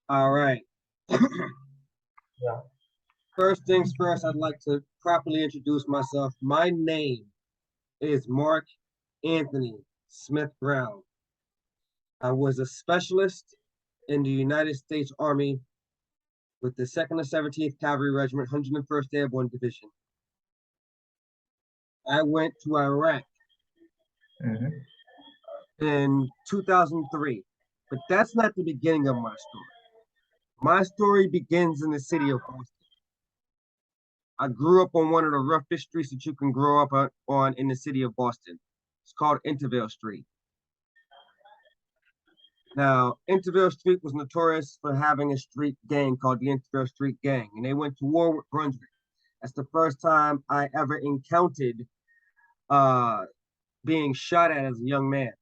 All right. Yeah. First things first, I'd like to properly introduce myself. My name is Marc Anthony Smith-Brown. I was a specialist in the United States Army with the 2nd and 17th Cavalry Regiment, 101st Airborne Division. I went to Iraq Mhm. in 2003, but that's not the beginning of my story. My story begins in the city of Boston. I grew up on one of the roughest streets that you can grow up on in the city of Boston. It's called Intervale Street. Now, Intervale Street was notorious for having a street gang called the Intervale Street Gang, and they went to war with Brunswick. That's the first time I ever encountered uh, being shot at as a young man.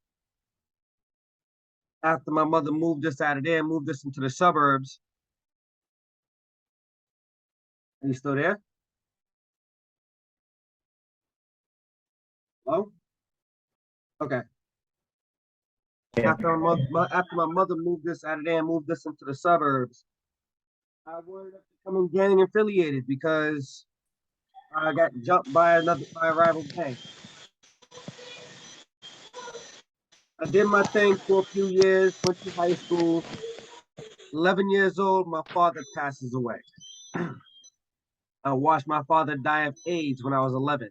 After my mother moved us out of there, moved us into the suburbs. Are you still there? Hello? Okay. Yeah. After my mother moved us out of there and moved us into the suburbs, I wanted to become gang affiliated because I got jumped by a rival gang. I did my thing for a few years, went to high school. 11 years old, my father passes away. I watched my father die of AIDS when I was 11.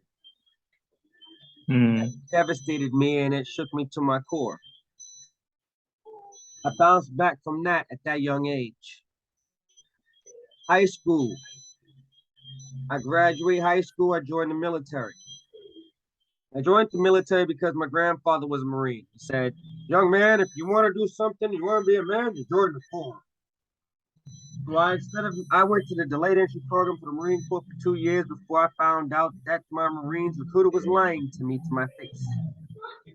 That Mm. devastated me and it shook me to my core. I bounced back from that at that young age. High school. I graduated high school. I joined the military. I joined the military because my grandfather was a Marine. He said, young man, if you want to do something, you want to be a man, you join the Corps. So I went to the delayed entry program for the Marine Corps for 2 years before I found out that my Marines recruiter was lying to me to my face.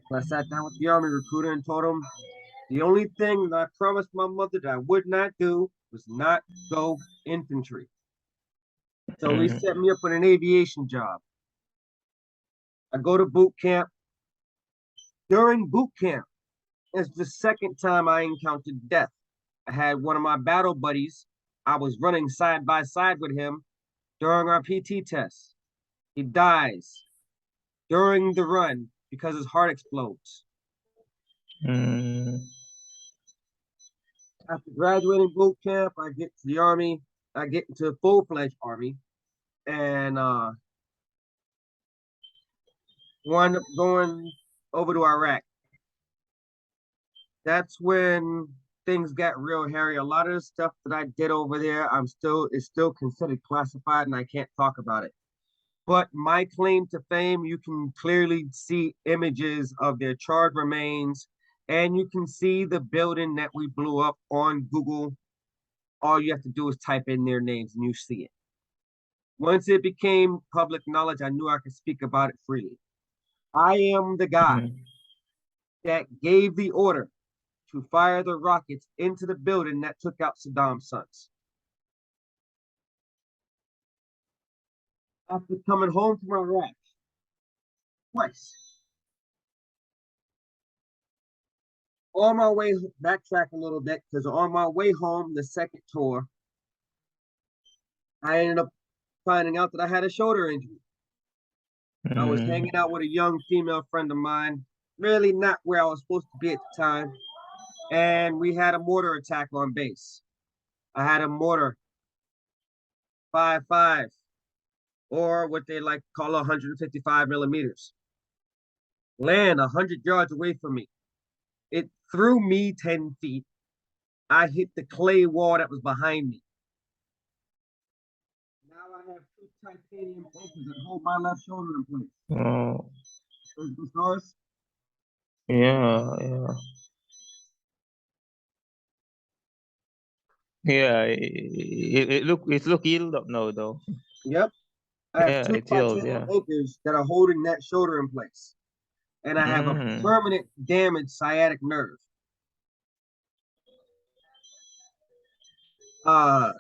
So I sat down with the Army recruiter and told him the only thing that I promised my mother that I would not do was not go infantry. So he Mm. set me up with an aviation job. I go to boot camp. During boot camp, it's the second time I encountered death. I had one of my battle buddies. I was running side by side with him during our PT test. He dies during the run because his heart explodes. Mm. After graduating boot camp, I get to the Army. I get into full-fledged Army and wound up going over to Iraq. That's when things got real hairy. A lot of the stuff that I did over there, is still considered classified and I can't talk about it. But my claim to fame, you can clearly see images of their charred remains, and you can see the building that we blew up on Google. All you have to do is type in their names and you see it. Once it became public knowledge, I knew I could speak about it freely. I am the guy Mm. that gave the order to fire the rockets into the building that took out Saddam's sons. After coming home from Iraq twice, on my way, backtrack a little bit, because on my way home, the second tour, I ended up finding out that I had a shoulder injury. I was Mm. hanging out with a young female friend of mine, really not where I was supposed to be at the time, and we had a mortar attack on base. I had a mortar 5.5, or what they like to call 155 millimeters, land 100 yards away from me. It threw me 10 feet. I hit the clay wall that was behind me. Now I have two titanium anchors that hold my left shoulder in place. Oh. There's the stars. Yeah. Yeah. Yeah. It look healed up now though. Yep. I have Yeah. two It's healed. titanium Yeah. anchors that are holding that shoulder in place. And I have a Mm. permanent damaged sciatic nerve. Uh,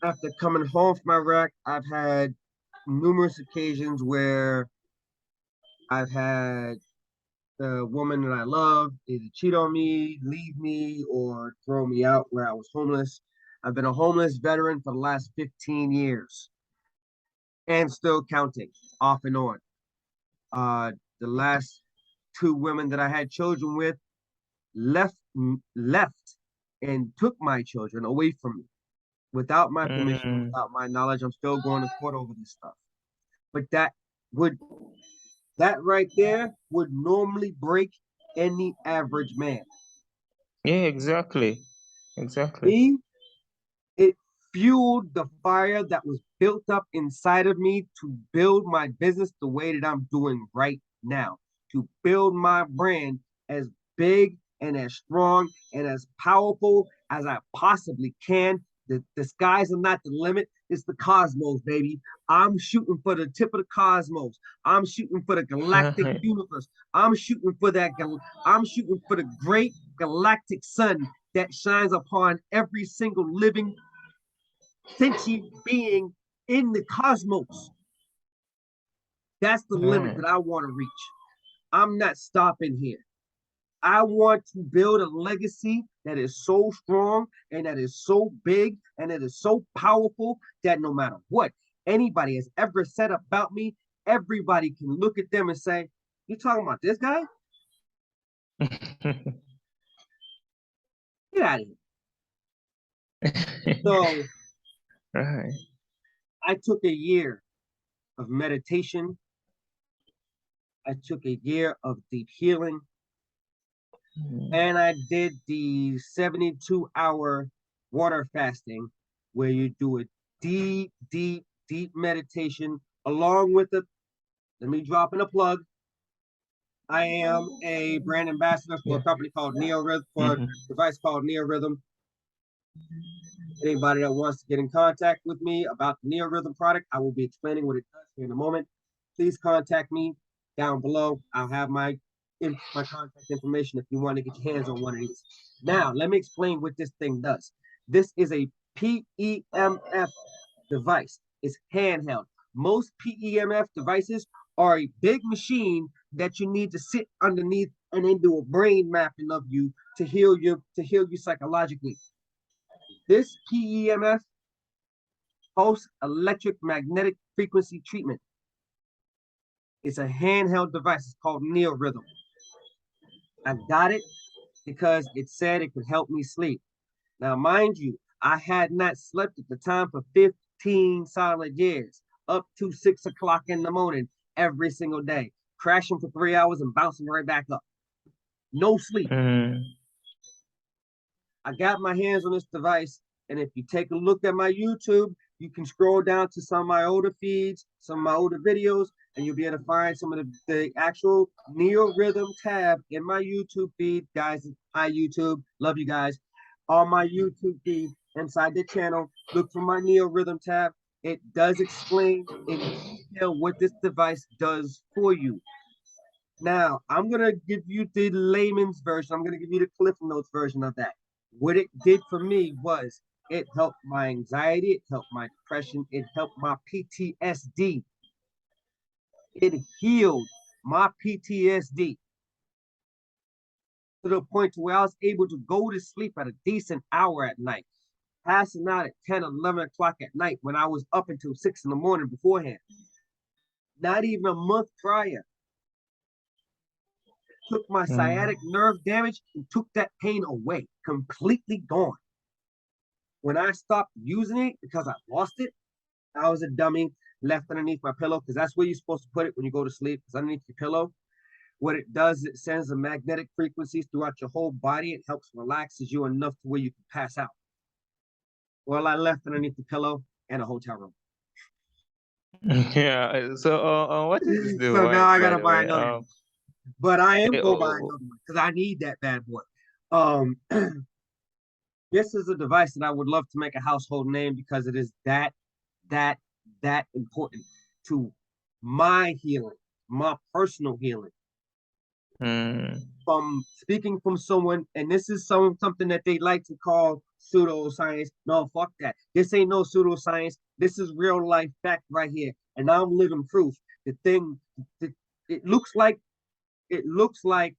After coming home from Iraq, I've had numerous occasions where I've had the woman that I love either cheat on me, leave me, or throw me out where I was homeless. I've been a homeless veteran for the last 15 years and still counting off and on. Uh, the last two women that I had children with left left and took my children away from me without my permission, Mm. without my knowledge. I'm still going to court over this stuff. But would that right there would normally break any average man. Yeah, exactly. Exactly. Me, it fueled the fire that was built up inside of me to build my business the way that I'm doing right now, to build my brand as big and as strong and as powerful as I possibly can. The skies are not the limit. It's the cosmos, baby. I'm shooting for the tip of the cosmos. I'm shooting for the galactic universe. I'm shooting for the great galactic sun that shines upon every single living sentient being in the cosmos. That's the limit Right. that I want to reach. I'm not stopping here. I want to build a legacy that is so strong and that is so big and that is so powerful that no matter what anybody has ever said about me, everybody can look at them and say, "You talking about this guy? Get out of here." So Right. I took a year of meditation. I took a year of deep healing. Mm. And I did the 72-hour water fasting where you do a deep, deep, deep meditation along with it. Let me drop in a plug. I am a brand ambassador for Yeah. a company called NeoRhythm, for a Mm-hmm. device called NeoRhythm. Anybody that wants to get in contact with me about the NeoRhythm product, I will be explaining what it does here in a moment. Please contact me down below. I'll have my contact information if you want to get your hands on one of these. Now, let me explain what this thing does. This is a PEMF device. It's handheld. Most PEMF devices are a big machine that you need to sit underneath and then do a brain mapping of you to heal you psychologically. This PEMF, pulse electric magnetic frequency treatment. It's a handheld device. It's called NeoRhythm. I got it because it said it could help me sleep. Now, mind you, I had not slept at the time for 15 solid years, up to 6 o'clock in the morning every single day, crashing for 3 hours and bouncing right back up. No sleep. Mm. I got my hands on this device, and if you take a look at my YouTube, you can scroll down to some of my older feeds, some of my older videos, and you'll be able to find some of the actual Neo Rhythm tab in my YouTube feed. Guys, hi YouTube, love you guys. On my YouTube feed, inside the channel, look for my Neo Rhythm tab. It does explain in detail what this device does for you. Now, I'm going to give you the layman's version. I'm going to give you the Cliff Notes version of that. What it did for me was it helped my anxiety, it helped my depression, it helped my PTSD. It healed my PTSD to the point to where I was able to go to sleep at a decent hour at night, passing out at 10, 11 o'clock at night when I was up until 6 in the morning beforehand. Not even a month prior. Took my Mm. sciatic nerve damage and took that pain away, completely gone. When I stopped using it because I lost it, I was a dummy, left underneath my pillow because that's where you're supposed to put it when you go to sleep. It's underneath your pillow. What it does, it sends the magnetic frequencies throughout your whole body. It helps relaxes you enough to where you can pass out. Well, I left underneath the pillow in a hotel room. Yeah. So, what is this So now device, I by gotta the buy way? another one. But I am gonna buy Oh, another one because I need that bad boy. Um, this is a device that I would love to make a household name because it is that that important to my healing, my personal healing. mm. From speaking from someone, and this is something that they like to call pseudoscience. No, fuck that. This ain't no pseudoscience. This is real life fact right here, and I'm living proof. The thing, it looks like It looks like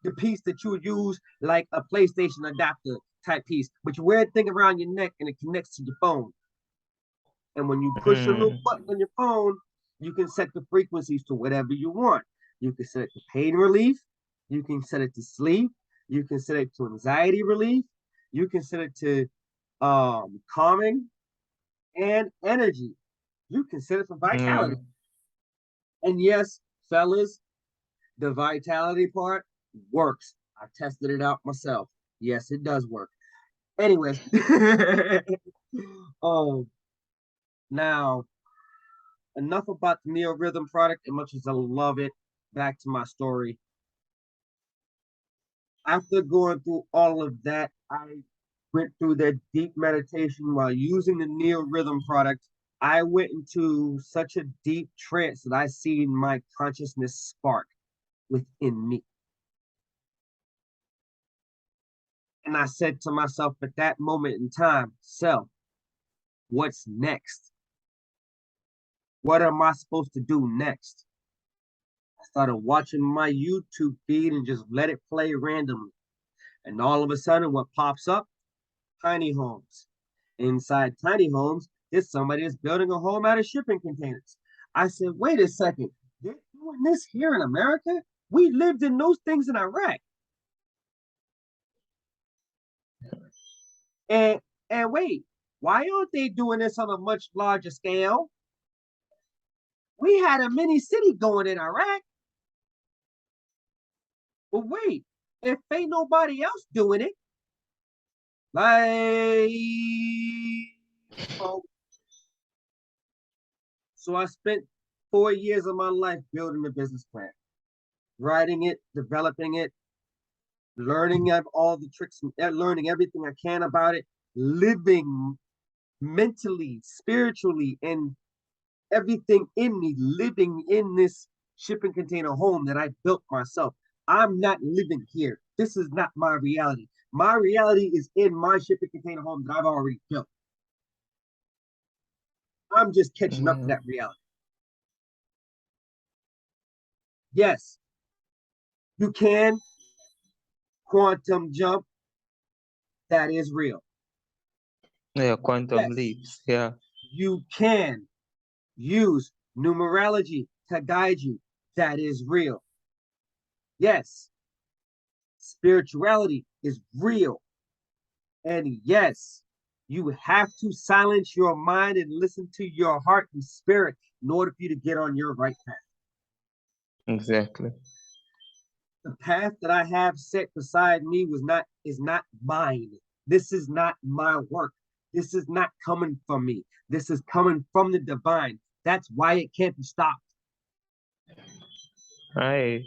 the piece that you would use like a PlayStation adapter type piece, but you wear a thing around your neck and it connects to your phone. And when you push a little Mm. button on your phone, you can set the frequencies to whatever you want. You can set it to pain relief. You can set it to sleep. You can set it to anxiety relief. You can set it to calming and energy. You can set it for vitality. Mm. And yes, fellas, the vitality part works. I tested it out myself. Yes, it does work. Anyways, um, now enough about the Neo Rhythm product. As much as I love it, back to my story. After going through all of that, I went through that deep meditation while using the Neo Rhythm product. I went into such a deep trance that I seen my consciousness spark within me. And I said to myself at that moment in time, self, what's next? What am I supposed to do next? I started watching my YouTube feed and just let it play randomly. And all of a sudden, what pops up? Tiny homes. Inside tiny homes, there's somebody that's building a home out of shipping containers. I said, wait a second, they're doing this here in America? We lived in those things in Iraq. And and wait, why aren't they doing this on a much larger scale? We had a mini city going in Iraq. But wait, if ain't nobody else doing it, like, oh, so I spent 4 years of my life building a business plan, writing it, developing it, learning all the tricks, learning everything I can about it, living mentally, spiritually, and everything in me, living in this shipping container home that I built myself. I'm not living here. This is not my reality. My reality is in my shipping container home that I've already built. I'm just catching up to Mm. that reality. Yes, you can quantum jump. That is real. Yeah, quantum Yes, leaps. Yeah. you can use numerology to guide you. That is real. Yes, spirituality is real. And yes, you have to silence your mind and listen to your heart and spirit in order for you to get on your right path. Exactly. The path that I have set beside me is not mine. This is not my work. This is not coming from me. This is coming from the divine. That's why it can't be stopped. Right.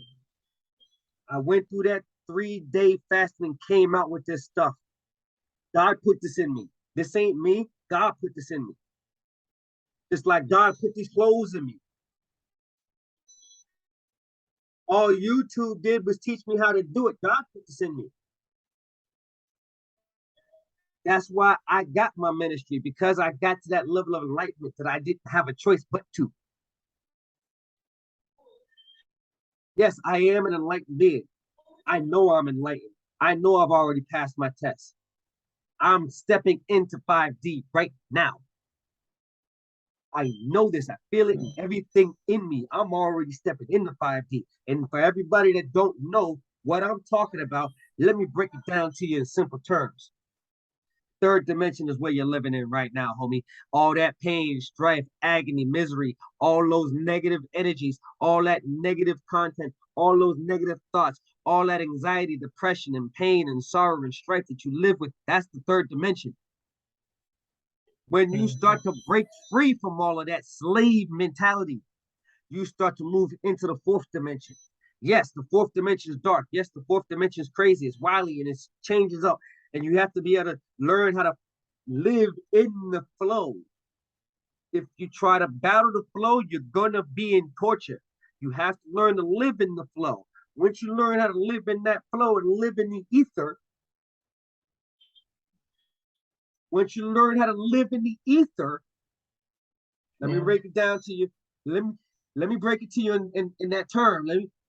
I went through that 3-day fasting and came out with this stuff. God put this in me. This ain't me. God put this in me. Just like God put these clothes in me. All YouTube did was teach me how to do it. God put this in me. That's why I got my ministry, because I got to that level of enlightenment that I didn't have a choice but to. Yes, I am an enlightened being. I know I'm enlightened. I know I've already passed my test. I'm stepping into 5D right now. I know this. I feel it in everything in me. I'm already stepping into 5D. And for everybody that don't know what I'm talking about, let me break it down to you in simple terms. Third dimension is where you're living in right now, homie. All that pain, strife, agony, misery, all those negative energies, all that negative content, all those negative thoughts, all that anxiety, depression, and pain and sorrow and strife that you live with, that's the third dimension. When you start to break free from all of that slave mentality, you start to move into the fourth dimension. Yes, the fourth dimension is dark. Yes, the fourth dimension is crazy. It's wily and it changes up. And you have to be able to learn how to live in the flow. If you try to battle the flow, you're going to be in torture. You have to learn to live in the flow. Once you learn how to live in that flow and live in the ether, once you learn how to live in the ether, let me Yeah. break it down to you. Let me break it to you in that term.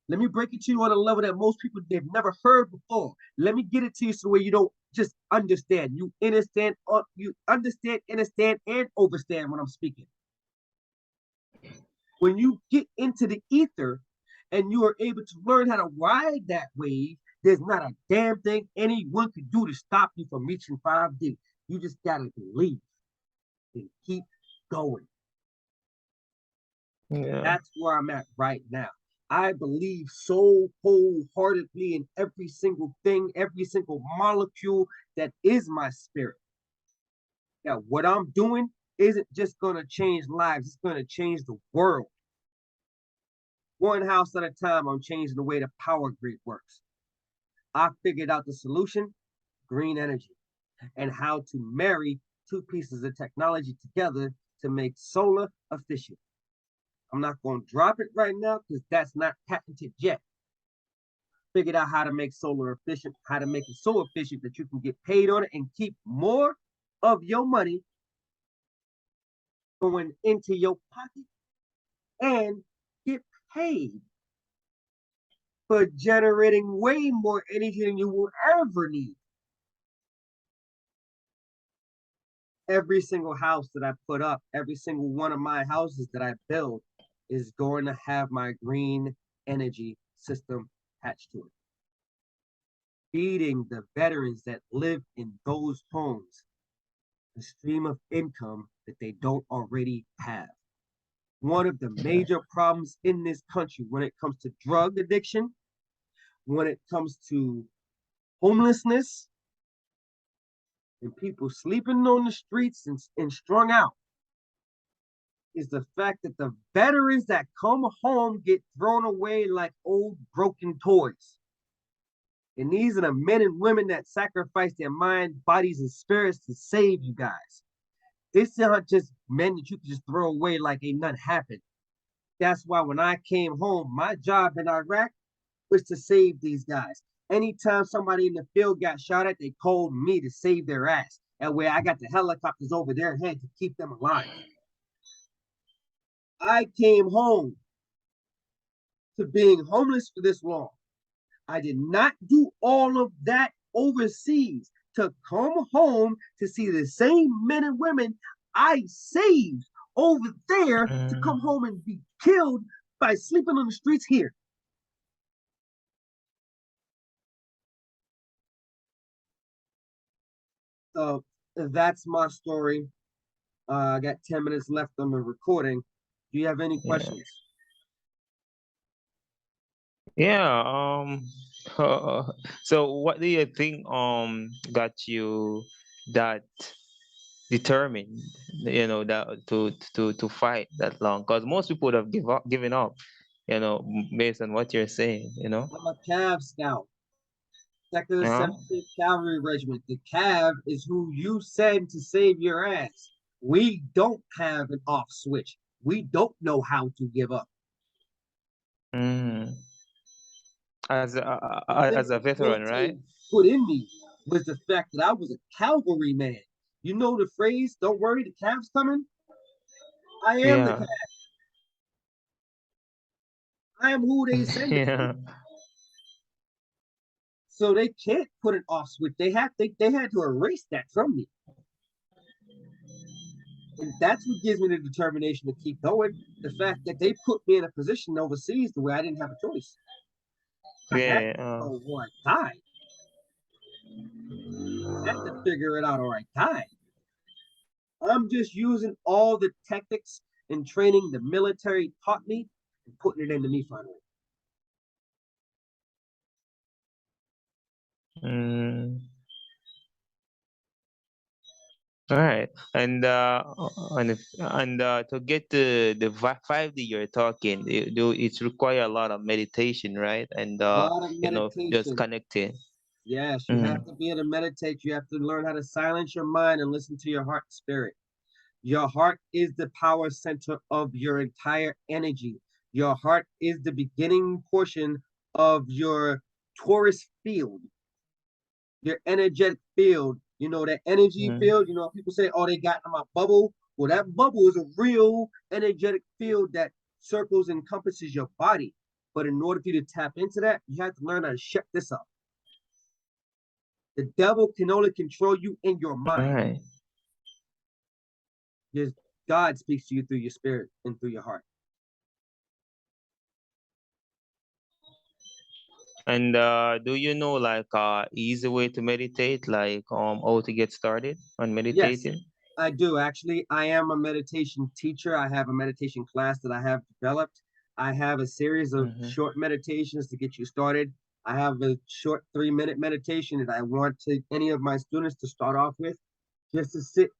Let me break it to you on a level that most people they've never heard before. Let me get it to you so where you don't just understand. You understand, and overstand when I'm speaking. When you get into the ether and you are able to learn how to ride that wave, there's not a damn thing anyone can do to stop you from reaching 5D. You just gotta believe and keep going. Yeah. That's where I'm at right now. I believe so wholeheartedly in every single thing, every single molecule that is my spirit. Now, what I'm doing isn't just going to change lives, it's going to change the world. One house at a time, I'm changing the way the power grid works. I figured out the solution, green energy, and how to marry two pieces of technology together to make solar efficient. I'm not going to drop it right now because that's not patented yet. Figured out how to make solar efficient, how to make it so efficient that you can get paid on it and keep more of your money going into your pocket and get paid for generating way more energy than you will ever need. Every single house that I put up, every single one of my houses that I build is going to have my green energy system attached to it. Feeding the veterans that live in those homes a stream of income that they don't already have. One of the major problems in this country when it comes to drug addiction, when it comes to homelessness, and people sleeping on the streets and strung out, is the fact that the veterans that come home get thrown away like old broken toys. And these are the men and women that sacrifice their mind, bodies, and spirits to save you guys. This aren't just men that you can just throw away like ain't nothing happened. That's why when I came home, my job in Iraq was to save these guys. Anytime somebody in the field got shot at, they called me to save their ass. That way I got the helicopters over their head to keep them alive. I came home to being homeless for this long. I did not do all of that overseas to come home to see the same men and women I saved over there to come home and be killed by sleeping on the streets here. So that's my story. I got 10 minutes left on the recording. Do you have any Yeah. questions? Yeah. So what do you think got you that determined, that to fight that long? Because most people would have given up, based on what you're saying. I'm a Cav scout, Second Yeah. 17th Cavalry Regiment. The Cav is who you send to save your ass. We don't have an off switch. We don't know how to give up. Mm. The thing As a the veteran, right? military put in me was the fact that I was a cavalry man. You know the phrase, don't worry, the Cav's coming? I am the Yeah. Cav. I am who they send to Yeah. me. So they can't put an off switch. They had to erase that from me. And that's what gives me the determination to keep going. The fact that they put me in a position overseas the way I didn't have a choice. I had Yeah. to go or I died. I had to figure it out or I died. I'm just using all the tactics and training the military taught me and putting it into me finally. Mm. All right. And to get the 5D you're talking, it's require a lot of meditation, right? And A lot of just meditation. connecting. Yes, you Mm. have to be able to meditate. You have to learn how to silence your mind and listen to your heart and spirit. Your heart is the power center of your entire energy. Your heart is the beginning portion of your torus field, your energetic field. You know, that energy Mm. field, people say, oh, they got in my bubble. Well, that bubble is a real energetic field that circles and encompasses your body. But in order for you to tap into that, you have to learn how to shut this up. The devil can only control you in your mind. Right. Just God speaks to you through your spirit and through your heart. And do you know like easy way to meditate, like how to get started on Yes, meditating? I do. Actually, I am a meditation teacher. I have a meditation class that I have developed. I have a series of Mm-hmm. short meditations to get you started. I have a short 3-minute meditation that I want to any of my students to start off with, just to sit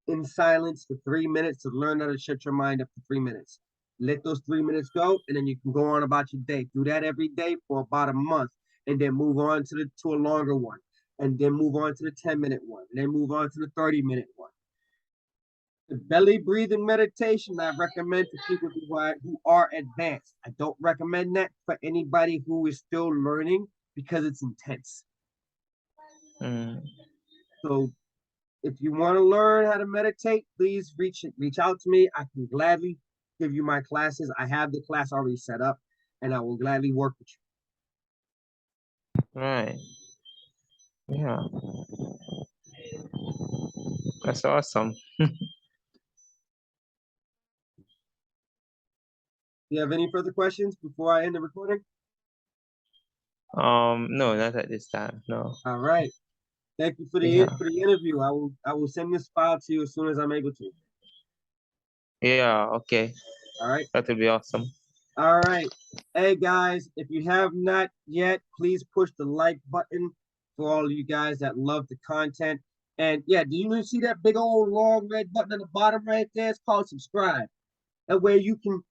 in silence for 3 minutes to learn how to shut your mind up for 3 minutes. Let those 3 minutes go, and then you can go on about your day. Do that every day for about a month, and then move on to a longer one, and then move on to the 10-minute one, and then move on to the 30-minute one. The belly breathing meditation I recommend to people who are advanced. I don't recommend that for anybody who is still learning because it's intense. Mm. So if you want to learn how to meditate, please reach out to me. I can gladly give you my classes. I have the class already set up, and I will gladly work with Right. Yeah. That's awesome. you. Do you have any further questions before I end the recording? No, not at this time. No. All right. Thank you for Yeah. the interview. I will send this file to you as soon as I'm able to. Yeah. Okay. All right. That will be awesome. All right. Hey guys, if you have not yet, please push the like button for all of you guys that love the content. And yeah, do you see that big old long red button at the bottom right there? It's called subscribe. That way you can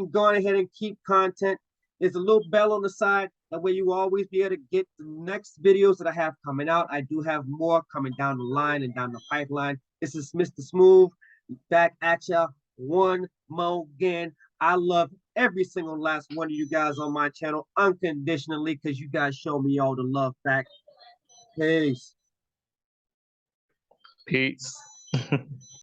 go ahead and keep content. There's a little bell on the side. That way you will always be able to get the next videos that I have coming out. I do have more coming down the line and down the pipeline. This is Mr. Smooth back at ya one more again. I love every single last one of you guys on my channel unconditionally because you guys show me all the love back. Peace. Peace.